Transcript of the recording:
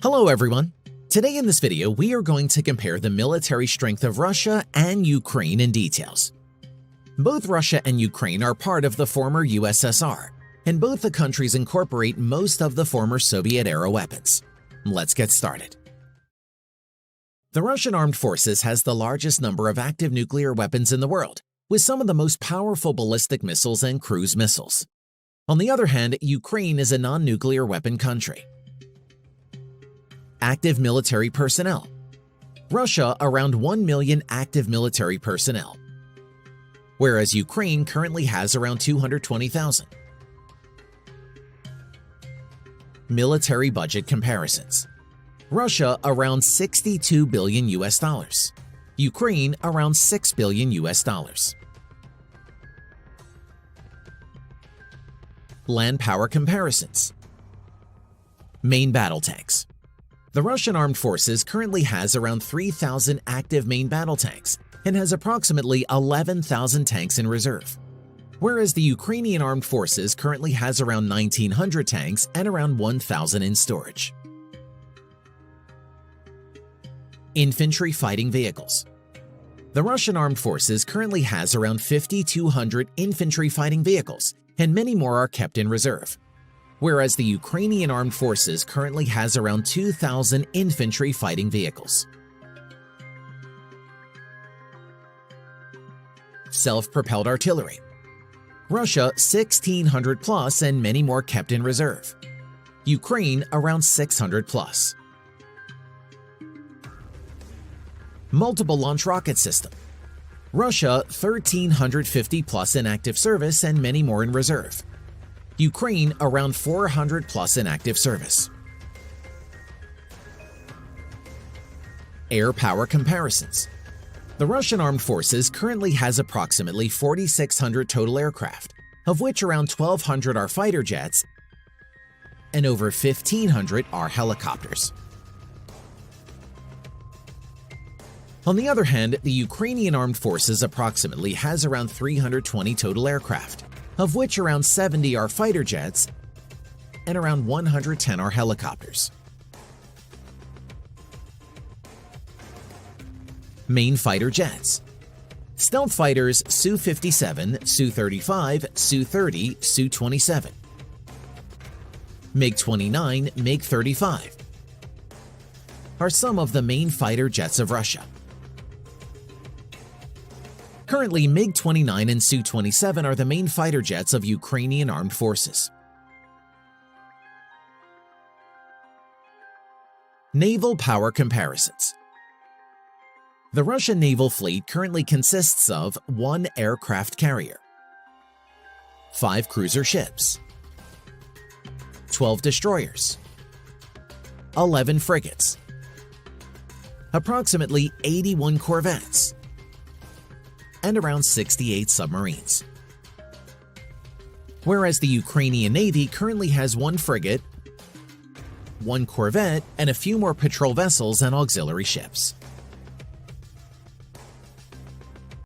Hello everyone! Today in this video we are going to compare the military strength of Russia and Ukraine in details. Both Russia and Ukraine are part of the former USSR, and both the countries incorporate most of the former Soviet-era weapons. Let's get started. The Russian armed forces has the largest number of active nuclear weapons in the world, with some of the most powerful ballistic missiles and cruise missiles. On the other hand, Ukraine is a non-nuclear weapon country. Active military personnel. Russia around 1 million active military personnel, whereas Ukraine currently has around 220,000. Military budget comparisons. Russia around $62 billion US. Ukraine around $6 billion US. Land power comparisons. Main battle tanks. The Russian armed forces currently has around 3,000 active main battle tanks and has approximately 11,000 tanks in reserve, whereas the Ukrainian armed forces currently has around 1,900 tanks and around 1,000 in storage. Infantry fighting vehicles. The Russian armed forces currently has around 5,200 infantry fighting vehicles, and many more are kept in reserve, whereas the Ukrainian armed forces currently has around 2,000 infantry fighting vehicles. Self-propelled artillery. Russia 1,600 plus and many more kept in reserve. Ukraine around 600 plus. Multiple launch rocket system. Russia 1,350 plus in active service and many more in reserve. Ukraine around 400 plus in active service. Air power comparisons. The Russian armed forces currently has approximately 4,600 total aircraft, of which around 1,200 are fighter jets and over 1,500 are helicopters. On the other hand, the Ukrainian armed forces approximately has around 320 total aircraft, of which around 70 are fighter jets and around 110 are helicopters. Main fighter jets. Stealth fighters Su-57, Su-35, Su-30, Su-27. MiG-29, MiG-35 are some of the main fighter jets of Russia. Currently, MiG-29 and Su-27 are the main fighter jets of Ukrainian armed forces. Naval power comparisons. The Russian naval fleet currently consists of 1 aircraft carrier, 5 cruiser ships, 12 destroyers, 11 frigates, approximately 81 corvettes, and around 68 submarines. Whereas the Ukrainian Navy currently has 1 frigate, 1 corvette, and a few more patrol vessels and auxiliary ships.